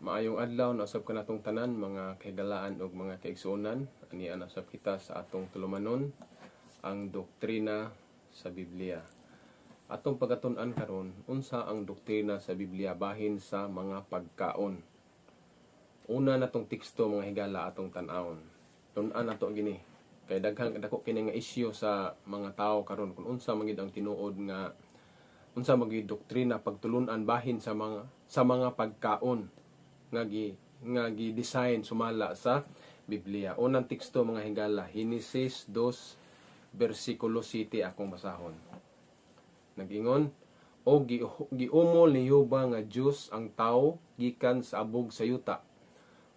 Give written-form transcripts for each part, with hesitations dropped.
Maayong adlaw na usab kanatong tanan mga kahigalaan ug mga kaigsuonan. Ani ana usab kita sa atong tulumanon ang doktrina sa Biblia. Atong pagatun-an karon unsa ang doktrina sa Biblia bahin sa mga pagkaon. Una natong teksto mga higala atong tan-awon. Tun-an nato gini kay daghang dako kini nga isyu sa mga tawo karon kung unsa magid ang tinuod nga unsa magid doktrina pagtulun-an bahin sa mga pagkaon nga gi-design sumala sa Biblia. Unang teksto mga higala, Genesis 2 versikulo 7 akong basahon. Nag-ingon, o giumol ni Yuba nga Diyos ang tao gikan sa abog sa yuta,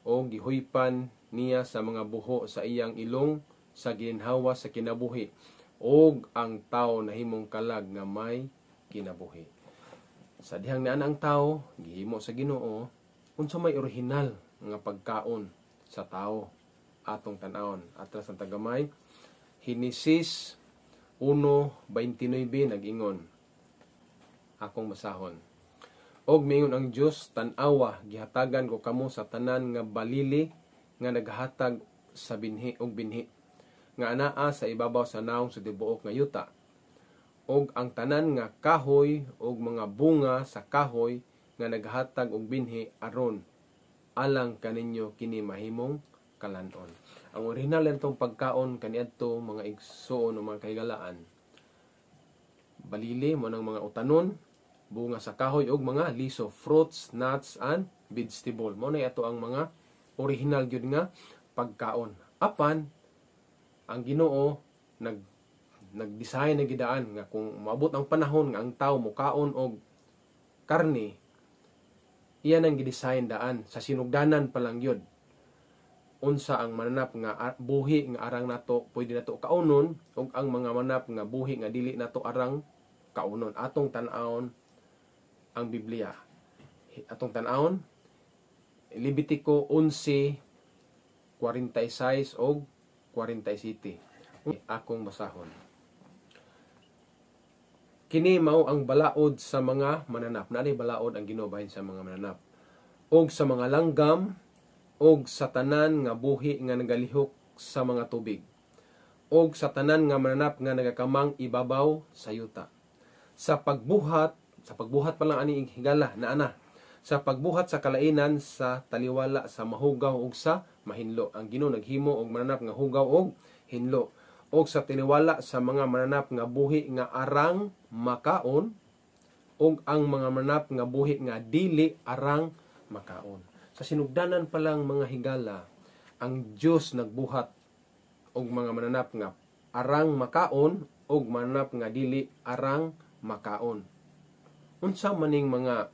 o gihuypan niya sa mga buho sa iyang ilong sa ginhawa sa kinabuhi, og ang tao nahimong kalag nga may kinabuhi. Sa dihang naan ang tao gihimo sa Ginoo, unsa may original nga pagkaon sa tao atong tan-awon. Atras ang tagamay, Genesis 1:29 nag-ingon, akong basahon. Og miingon ang Dios, tan-awa gihatagan ko kamo sa tanan nga balili nga naghatag sa binhi og binhi nga anaa sa ibabaw sa naong sa tibuok nga yuta, og ang tanan nga kahoy og mga bunga sa kahoy nga naghatag og binhi aron alang kaninyo kini mahimong kalanon. Ang original nitong pagkaon kaniadto mga igsoon o mga kahigalaan, balili mo ng mga utanon, bunga sa kahoy og mga liso, fruits, nuts and vegetable. Mo na ato ang mga original gyud nga pagkaon. Apan ang Ginoo nag-design na gidaan nga kung maabot ang panahon nga ang tawo mokaon og karne, iyan ang gidesign daan sa sinugdanan pa lang yun. Unsa ang mananap nga buhi nga arang nato pwede nato kaunon, ug ang mga manap nga buhi nga dili nato arang kaunon. Atong tan-awon ang Biblia. Atong tan-awon Levitico 11:46 og 47. Akong basahon. Kini mao ang balaod sa mga mananap. Naay balaod ang Ginoo bahin sa mga mananap. Og sa mga langgam, og sa tanan nga buhi nga nagalihok sa mga tubig. Og sa tanan nga mananap nga nagakamang ibabaw sa yuta. Sa pagbuhat pa lang ani higala na ana. Sa pagbuhat sa kalainan, sa taliwala, sa mahugaw og sa mahinlo. Ang Ginoo naghimo og mananap nga hugaw og hinlo. Og sa tiniwala sa mga mananap nga buhi nga arang makaon, og ang mga mananap nga buhi nga dili arang makaon. Sa sinugdanan pa lang mga higala, ang Dios nagbuhat og mga mananap nga arang makaon og mananap nga dili arang makaon. Unsa maning mga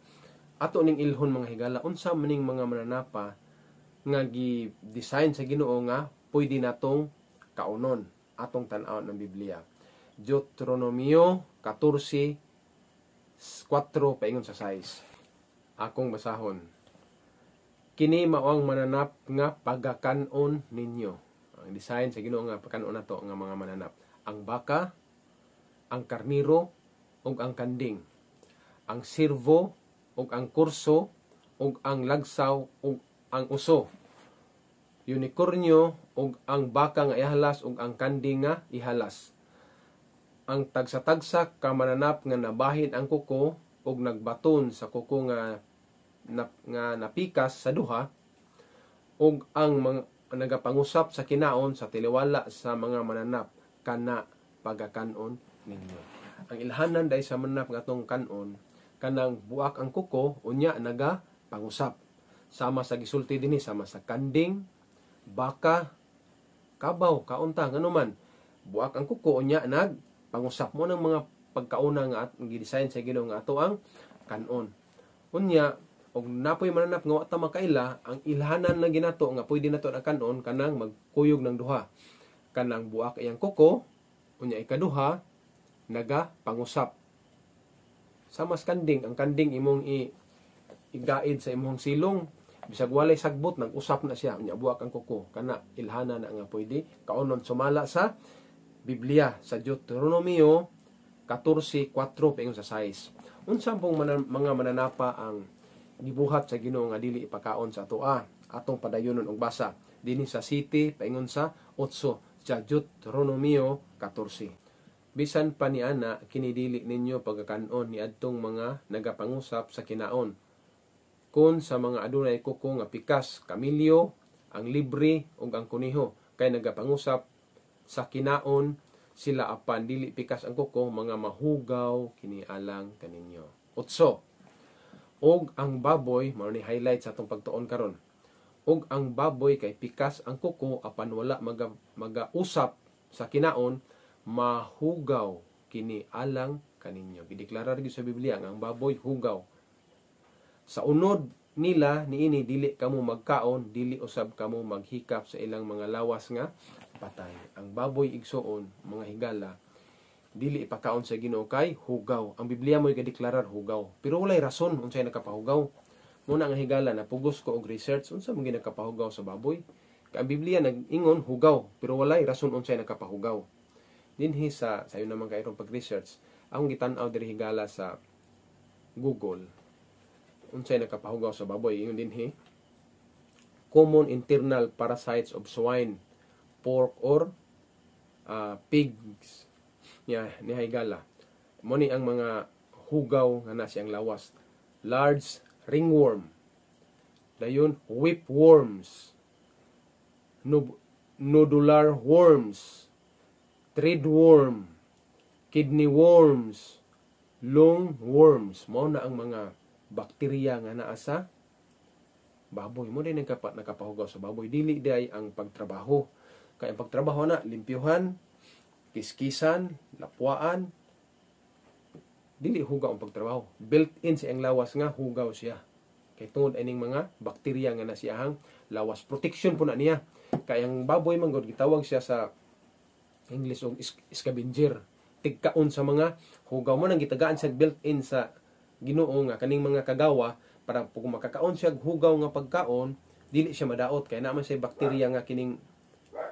ato ning ilhon mga higala, unsa maning mga mananapa nga gi-design sa Ginoo nga pwede natong kaunon atong tan-awon ng Biblia. Deuteronomio 14:4 paingon sa 6. Akong basahon. Kini mao ang mananap nga pagakanon ninyo. Ang design sa Ginoo nga pagkanon nato nga mga mananap. Ang baka, ang karniro, ug ang kanding. Ang sirvo, ug ang kurso, ug ang lagsaw, ug ang uso. Unicornyo, ug ang baka nga ihalas, ug ang kanding nga ihalas. Ang tagsa-tagsa ka mananap nga nabahin ang kuko, ug nagbaton sa kuko nga napikas sa duha, ug ang mga nagapangusap sa kinaon sa tiliwala sa mga mananap kana pagakanon ninyo. Ang ilhanan dahil sa mananap nga atong kanon, kanang buak ang kuko, unya naga pangusap. Sama sa gisulti dinhi, sama sa kanding, baka, kabaw, kaunta, nganuman. Buak ang kuko, unya nagpangusap mo ng mga pagkauna nga at gidesign sa Ginoo nga ato ang kanon. Unya, og napoy mananap nga wa ta makaila, ang ilhanan na ginato nga pwede nato na kanon kanang magkuyog ng duha. Kanang buak iyang kuko, unya ikaduha, naga pangusap. Sama sa kanding, ang kanding imong igaid sa imong silong, bisag walay sagbot, nag-usap na siya, unya buak ang kuko, kana ilhana na nga pwede kaunon sumala sa Biblia sa Deuteronomio 14:4 paingon sa 6. Unsa pong mga mananapa ang gibuhat sa Ginoo nga dili ipakaon sa atoa. Atong padayonon og basa dinhi sa City paingon sa 8 sa Deuteronomio 14. Bisan pa ni ana kini dili ninyo pagkakanon ni adtong mga nagapangusap sa kinaon. Kun sa mga adunay kuko nga pikas, kamilyo, ang libre ug ang kuniho kay nagapangusap sa kinaon sila apan dili pikas ang kuko mga mahugaw kini alang kaninyo. 8. Og ang baboy mao ni highlight sa atong pagtuon karon. Og ang baboy kay pikas ang kuko apan wala magausap sa kinaon mahugaw kini alang kaninyo. Gideklarar gyud sa Biblia nga ang baboy hugaw. Sa unod nila niini dili kamo magkaon, dili usab kamo maghikap sa ilang mga lawas nga patay. Ang baboy igsoon, mga higala, dili ipakaon sa Ginoo kay hugaw. Ang Biblia mo'y gadeklarar hugaw. Pero walay rason unsay nakapahugaw. Muna nga higala na pugos ko og research unsa man nakapahugaw sa baboy. Kay ang Biblia nag-ingon hugaw, pero walay rason unsay nakapahugaw. Dinhi sa sayo naman kay pag-research, akong gitan-aw diri higala sa Google. Unsay nakapahugaw sa baboy, ingon dinhi common internal parasites of swine, pork or pigs. Ni higala. Mo ni ang mga hugaw nga na siyang lawas. Large ringworm. Dayon whipworms. Nodular worms. Threadworm. Kidney worms. Lungworms. Mao na ang mga bakterya nga naa sa baboy. Mo din nakapahugaw sa baboy. Dili day ang pagtrabaho. Kaya ang pagtrabaho na limpyuhan, kiskisan, lapwaan, dili hugaw ang pagtrabaho. Built-in sa ang lawas nga hugaw siya. Kay tungod ining mga bakterya nga na siyahang lawas. Protection po na niya. Kaya ang baboy manggod gitawag siya sa English og scavenger. Tigkaon sa mga hugaw mo nang gitagaan siya built-in sa Ginoo nga kaning mga kagawa para kung makakaon siya hugaw nga pagkaon, dili siya madaot kay naman siya bakterya nga kining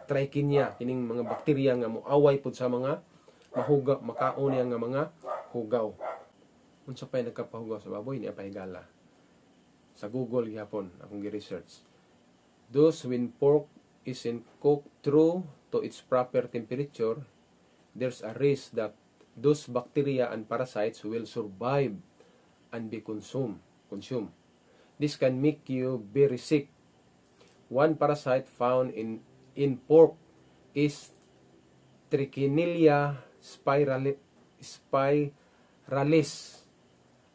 Trichinella, kining mga bakterya nga moaway pud sa mga mahugaw, makaon niya nga mga hugaw. Unsa pay nagkapahugaw sa baboy niya pahigala. Sa Google gihapon akong gi-research. Thus when pork isn't cooked through to its proper temperature, there's a risk that those bacteria and parasites will survive and be consumed. This can make you very sick. One parasite found in pork is Trichinella spiralis,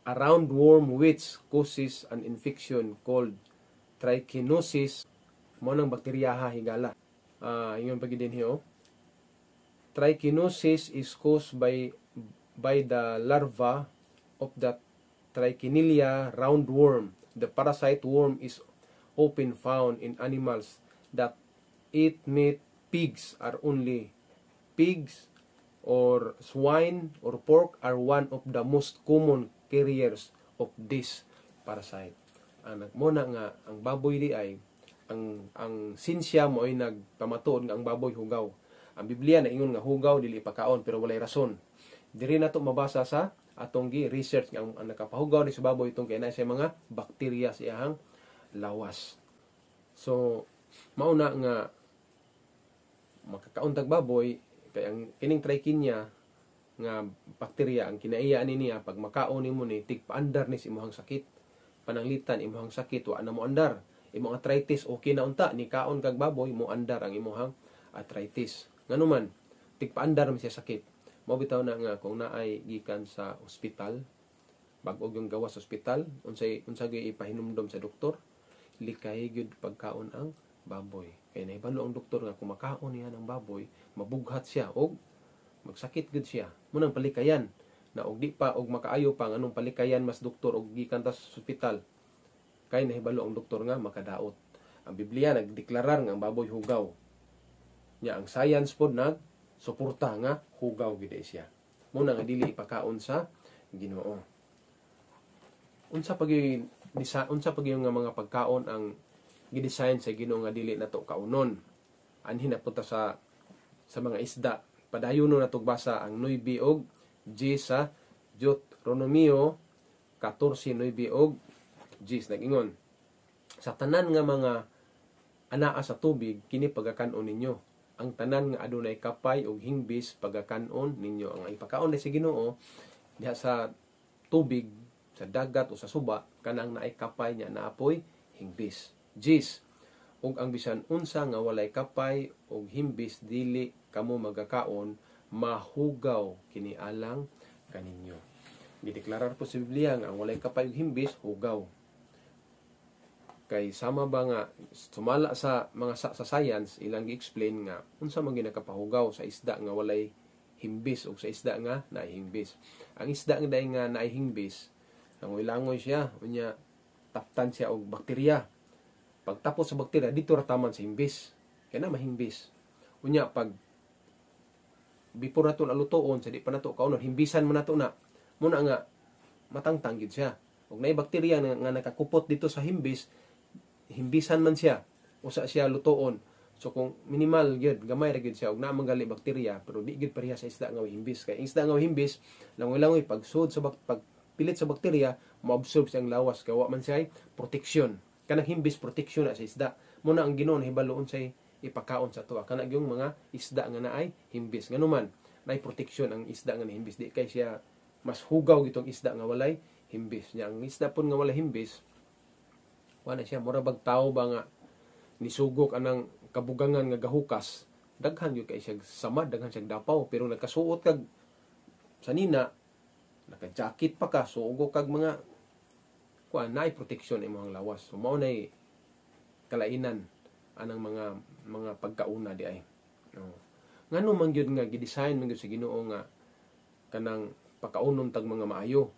a roundworm which causes an infection called trichinosis. Mo nang bakterya ha higala. Ingon pag din hiyo. Trichinosis is caused by the larva of the Trichinella roundworm. The parasite worm is often found in animals that eat meat. Pigs are only pigs or swine or pork are one of the most common carriers of this parasite. Mo na nga ang baboy di ay ang sinsya mo ay nagpamatuod nga ang baboy hugaw. Ang Biblia na ingon nga hugaw dili pakaon pero walay rason. Diri na to mabasa sa atong gi-research nga ang nakapahugaw ni sa baboy itong kay na siya mga bakterya sa iyang lawas. So, mauna nga makakauntag baboy kay ang kining Trichinella nga bakterya ang kinaiya niya pag makaon nimo ni tigpaandar ni sa imong sakit. Pananglitan imong sakit wa na mo andar. Imong arthritis okay na unta ni kaon kag baboy mo andar ang imong arthritis. Nganuman tigpaandar mi siya sakit. Mao bitaw na nga kung naay gikan sa ospital, bag-og yung gawas sa ospital, unsa gyud ipahinumdom sa doktor, likay gyud pagkaon ang baboy. Kay nahibalo ang doktor nga kung makaon niya ng baboy, mabughat siya og magsakit gyud siya. Munang palikayan na og di pa og makaayo pa nganong palikayan mas doktor og gikan ta sa ospital. Kay nahibalo ang doktor nga makadaot. Ang Biblia nagdeklarar nga ang baboy hugaw. Nya ang science pod suporta nga hugaw gid siya. Muna nga dili ipakaon sa Ginoo. Unsa pag yung nga mga pagkaon ang gidesign sa Ginoo nga dili nato kaunon. Anhin na punta sa mga isda. Padayon nato basa ang 9 og 10 sa Deuteronomio 14:9 og Jis nag-ingon, sa tanan nga mga anaa sa tubig kini pagakanon ninyo. Ang tanan nga adunay kapay ug hingbis pagakanon ninyo. Ang ipakaon sa Ginoo diha sa tubig, sa dagat o sa suba kanang naay kapay nya naapoy hingbis. Jis ug ang bisan unsa nga walay kapay ug himbis dili kamo magakaon, mahugaw kini alang kaninyo. Gideklarar po sa Biblia nga ang walay kapay ug himbis hugaw. Kay sama ba nga sumala sa mga sa science ilang gi-explain nga unsa man ginakapahugaw sa isda nga walay himbis o sa isda nga naihimbis. Ang isda nga dahil nga naihimbis, langoy-langoy siya, unya taptan siya og bakterya. Pagtapos sa bakterya, dito rataman sa himbis. Kaya na mahimbis. Unya, pag before nato nalutoon, sa di pa nato kaunon, himbisan mo nato na. Muna nga, matangtang gid siya. Ug naay bakterya nga nakakupot dito sa himbis, himbisan man siya. Usa siya lutoon. So kung minimal gyud, gamay ra gyud siya ug naa manggali bakterya, pero di gyud pareha sa isda nga himbis. Kay isda nga himbis, langoy-langoy pag sud sa pilit sa bakterya, maabsorb siyang lawas kay wa man siya proteksyon. Kanang himbis proteksyon na sa isda. Muna ang Ginoo hibaloon sa ipakaon sa tuwa. Kana gyung mga isda nga naay himbis. Nganuman, naay proteksyon ang isda nga himbis. Di kay siya mas hugaw gitong isda nga walay himbis. Nya ang isda pun nga walay himbis, wala siya mura bag tao ba nga nisugok anang kabugangan nga gahukas, daghan gyud kay siya samad, daghan siya dapaw, pero nagkasuot kag sanina, naka-jacket pa ka, sugok kag mga kuan naay proteksyon imong lawas. So mao nay kalainan anang mga pagkauna di ay. No. Ngano man gyud nga gidesign man gyud sa Ginoo nga kanang pakaunon tag mga maayo.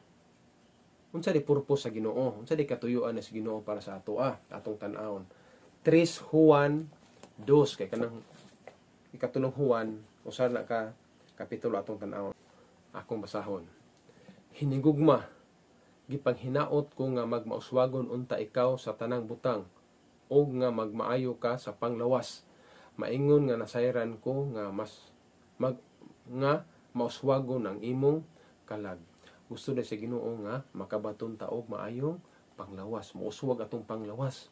Unsa di purpose sa Ginoo? Unsa di katuyuan na sa Ginoo para sa ato atong tan-awon? 3 Juan 2 kay kanang ikatulong Juan usa na ka kapitulo atong tan-awon. Akong basahon. Hinigugma gipanghinaot ko nga magmauswagon unta ikaw sa tanang butang o nga magmaayo ka sa panglawas. Maingon nga nasayran ko nga mauswagon ang imong kalag. Gusto na sa Ginoo nga makabaton ta og maayong panglawas, mouswag atong panglawas.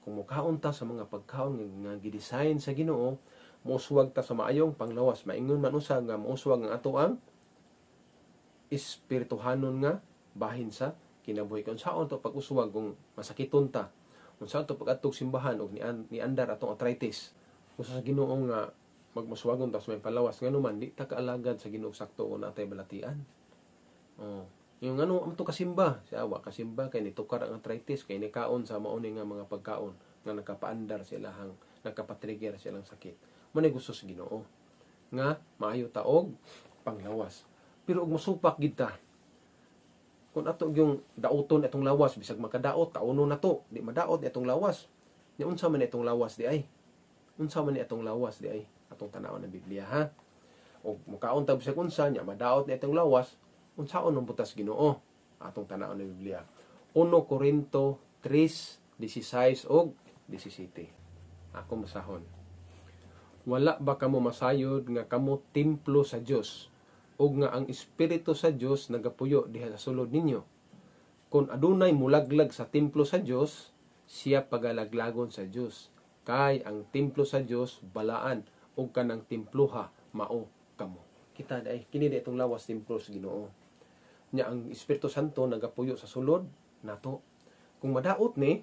Kung mukaon ta sa mga pagkaon nga gidesign sa Ginoo, mouswag ta sa maayong panglawas. Maingon man usa nga mouswag ang ato ang espirituhanon nga bahin sa kinabuhi. Kung saan to pag-uswag kung masakiton ta, kung saan to pag-atog simbahan og ni andar atong arthritis. Gusto sa Ginoo nga magmuswagon ta sa may panglawas, nganuman di ta kaalagad sa Ginoo sakto o natay balatian. Yung ano amto kasimba, siya wa kasimba kay nitukar ang arthritis kay nikaon sa mauni nga mga pagkaon nga nakapaandar sila hang nakapatrigger silang sakit. Manay gusto sa Ginoo nga maayo ta og panglawas. Pero og mosupak gid ta. Kung ato yung dauton itong lawas bisag makadaot tauno na to, di madaot itong lawas. Nya unsa man itong lawas di ay? Unsa man itong lawas di ay? Atong tan-awon ng Biblia ha. Og mukaon ta bisag unsa nya madaot na itong lawas. Unsaon ang butas Ginoo atong tan-awon ng Biblia. 1 Corinto 3:16 og 17. Ako masahon. Wala ba kamo masayod nga kamo templo sa Dios ug nga ang Espiritu sa Dios nagapuyo diha sa sulod ninyo? Kung adunay mulaglag sa templo sa Dios, siya pagalaglagon sa Dios. Kay ang templo sa Dios balaan ug kanang temploha mao kamo. Kita dai kini di itong lawas templo sa Ginoo. Nya ang Espiritu Santo nagapuyo sa sulod nato. Kung madaot ni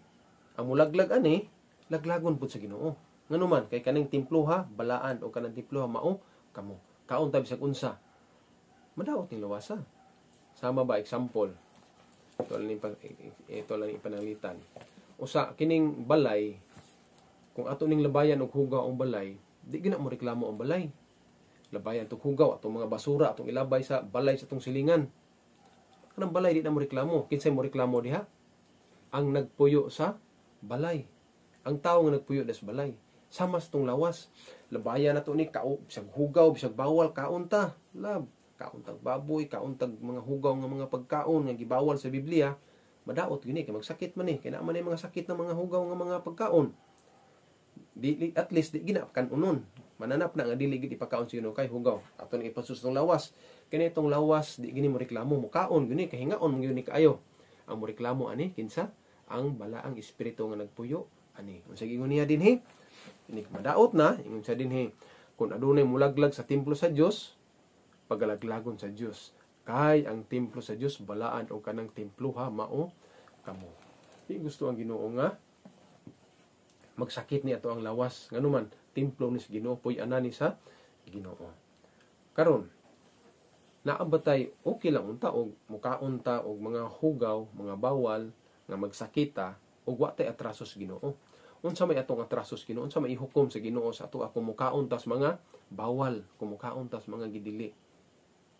ang mulaglag ani, laglagon pud sa Ginoo. Nganuman kay kaning temploha balaan o kanang temploha mao kamo. Kaon ta bisag unsa. Madaot ning lawasa. Sama ba example? Ito lang ipananglitan. Usa kining balay, kung ato ning labayan og hugaw ang balay, di gina mo reklamo ang balay. Labayan tong hugaw atong mga basura atong ilabay sa balay sa tong silingan. Kanang balay di na mo reklamo. Kinsay mo reklamo diha? Ang nagpuyo sa balay. Ang tawo nga nagpuyo sa balay. Sama sa tong lawas. Labayan na to ni bisag hugaw, bisag bawal kaon ta. Lab, kaon tag baboy, kaon tag mga hugaw nga mga pagkaon nga gibawal sa Biblia. Madaot gini kay magsakit man ni. Kay naa man mga sakit ng mga hugaw nga mga pagkaon. At least di gina kanunon. Mananap na nga dili gid ipakaon sa Ginoo kay hugaw. Ato ni ipasus tong lawas. Kani itong lawas di gini mo reklamo mo kaon gini kay hingaon mo gyud ni kaayo. Ang mo reklamo ani kinsa ang balaang espiritu nga nagpuyo ani. Unsa gingon niya dinhi? Ini madaot na ingon siya dinhi, kung adunay mulaglag sa templo sa Dios, pagalaglagon sa Dios. Kay ang templo sa Dios balaan o kanang templo ha mao kamo. Di gusto ang Ginoo nga magsakit ni ato ang lawas nganuman templo ni sa Ginoo, puy-ana ni sa Ginoo. Karon naabatay okay lang unta og mukaon ta og mga hugaw, mga bawal nga magsakita og wa tay atraso sa Ginoo. Unsa may atong atraso sa Ginoo? Unsa may ihukom sa Ginoo sa ato ako mukaon tas mga bawal, kumukaon tas mga gidili.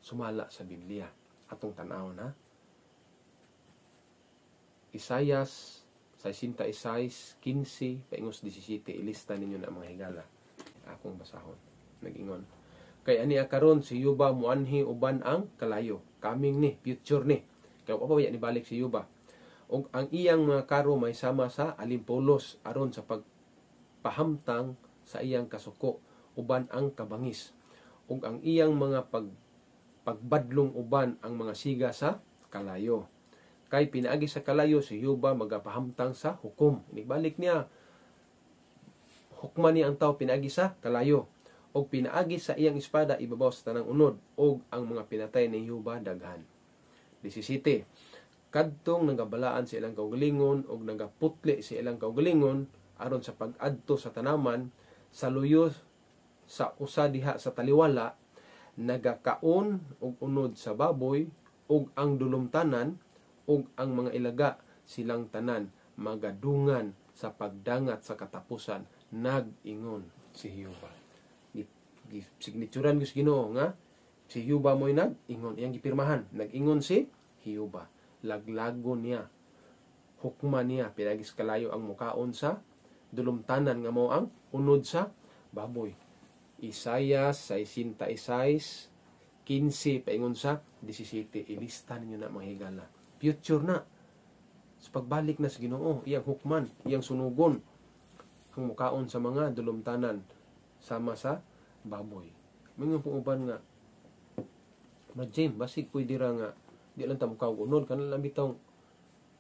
Sumala sa Biblia atong tan-awon ha. Isayas 66:15 paingos 17 ilista ninyo na mga higala. Akong basahon. Nag-ingon. Kay ani karon si Yuba muanhi uban ang kalayo. Coming ni, future ni. Kay wa pa ni balik si Yuba. Og ang iyang mga karo may sama sa alimpolos aron sa pagpahamtang sa iyang kasuko uban ang kabangis. Og ang iyang mga pagbadlong uban ang mga siga sa kalayo. Kay pinaagi sa kalayo si Yuba magapahamtang sa hukom. Inibalik niya. Hukman niya ang tao pinaagi sa kalayo. Og pinaagi sa iyang espada ibabaw sa tanang unod. Og ang mga pinatay ni Yuba daghan. 17. Kadtong nagabalaan sa ilang kaugalingon og nagaputli sa ilang kaugalingon aron sa pag-adto sa tanaman sa luyo sa usa diha sa taliwala, nagakaon og unod sa baboy og ang dulumtanan ug ang mga ilaga silang tanan magadungan sa pagdangat sa katapusan, nag-ingon si Yuba. Signituran ko sa Ginoo nga si Yuba mo'y nag-ingon, iyang gipirmahan, nag-ingon si Yuba. Laglagon niya, hukma niya, pinagis kalayo ang mukaon sa dulumtanan nga mo ang unod sa baboy. Isayas 66:15 paingon sa 17 ilista ninyo na mga higala. Future na. Sa pagbalik na sa Ginoo, iyang hukman, iyang sunugon ang mukaon sa mga dulumtanan sama sa baboy. Mga uban nga Jim, basig pwede ra nga di lang ta mukaw unod kanang bitong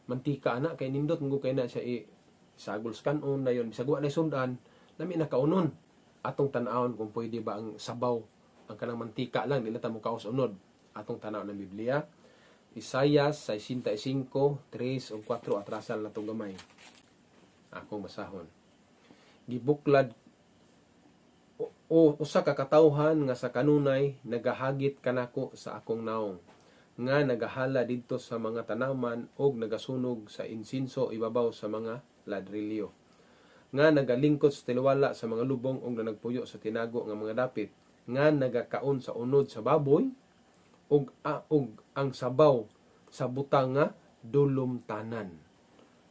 mantika ana kay nindot ngo kay na siya sagol kanon dayon bisag wa na sundan lami na kaunon atong tan-awon kung pwede ba ang sabaw ang kanang mantika lang dili ta mukaw unod atong tan-aw ng Biblia. Isayas 65:3 o 4 atrasal na itong gamay. Akong basahon. Gibuklad o usa ka katawhan nga sa kanunay nagahagit kanako sa akong naong nga nagahala didto sa mga tanaman og nagasunog sa insinso ibabaw sa mga ladrilyo nga nagalingkod sa tiliwala sa mga lubong og nagpuyo sa tinago nga mga dapit nga nagakaon sa unod sa baboy og ang sabaw sa butang nga dulumtanan.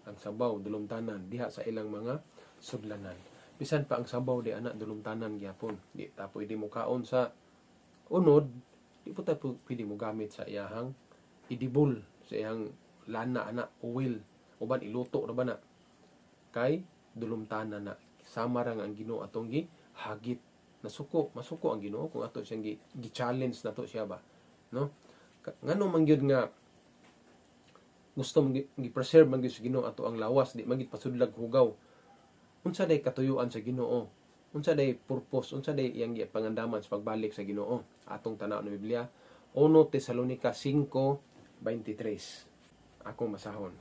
Ang sabaw dulumtanan diha sa ilang mga sudlanan. Bisan pa ang sabaw di anak dulumtanan gyapon. Di ta pwede mo kaon sa unod, di po tayo pwede mo gamit sa iyahang idibol, sa iyahang lana anak oil uban iluto na ba na kay dulumtanan na sama ra ang Ginoo atong gihagit. Masuko ang Ginoo kung ato siyang gi-challenge nato siya ba, no? Ngano man gyud nga gusto gi-preserve man gyud sa Ginoo ato ang lawas, di magit pasudlag hugaw. Unsa day katuyuan sa Ginoo? Unsa day purpose? Unsa day iyang pangandaman sa pagbalik sa Ginoo? Atong tanaw ng Biblia, 1 Tesalonica 5:23. Akong masahon.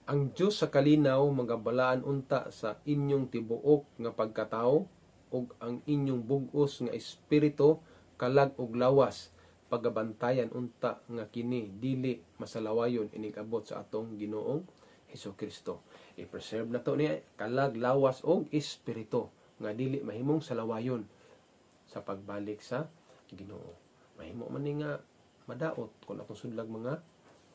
Ang Dios sa kalinaw magabalaan unta sa inyong tibuok nga pagkatao ug ang inyong bug-os nga espiritu kalag og lawas pagabantayan unta nga kini dili masalawayon inig abot sa atong Ginoong Hesukristo. I-preserve na to niya kalag lawas og espiritu nga dili mahimong salawayon sa pagbalik sa Ginoo. Mahimo man ni nga madaot kung atong sudlag mga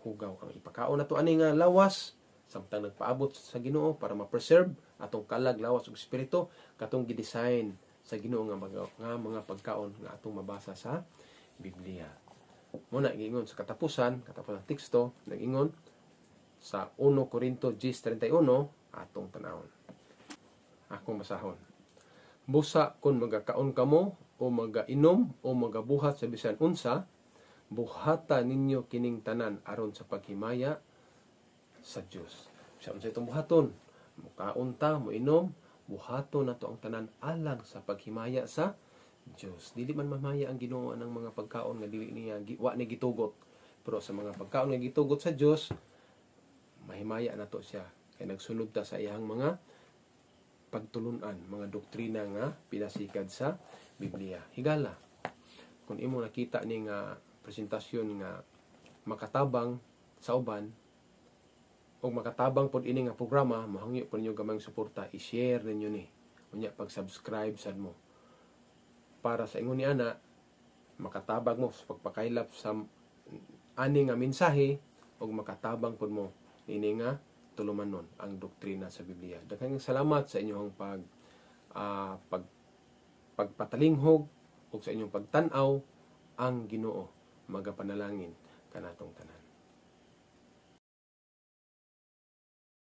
hugaw ang ipakaon nato ani nga lawas samtang nagpaabot sa Ginoo para ma-preserve atong kalag lawas ug espiritu katong gi-design sa Ginoo nga mga pagkaon nga atong mabasa sa Biblia. Muna giingon sa katapusan ng teksto nag-ingon sa 1 Corinto 10:31 atong tanawon. Akong masahon. Busa kung magakaon kamo o magainom o magabuhat sa bisan unsa, buhata ninyo kining tanan aron sa paghimaya sa Dios. Sa unsay itong buhaton, mukaon ta, moinom, buhaton nato ang tanan alang sa paghimaya sa Dios. Dili man mamaya ang Ginoo ng mga pagkaon nga dili niya wa ni gitugot. Pero sa mga pagkaon nga gitugot sa Dios, mahimaya nato siya. Kay nagsunod ta sa iyang mga pagtulunan, mga doktrina nga pinasikad sa Biblia. Higala, kung imo nakita ni nga presentasyon nga makatabang sa uban, o makatabang pod ini nga programa, mahangyo po ninyo gamang suporta, i-share ninyo ni. Unya, pag-subscribe sad mo. Para sa ingon ni ana, makatabang mo sa pagpakailap sa ani nga mensahe, o makatabang pod mo ini nga tulumanon ang doktrina sa Biblia. Daghang salamat sa inyong pagpatalinghog o sa inyong pagtanaw ang Ginoo. Magapanalangin kanatong tanan.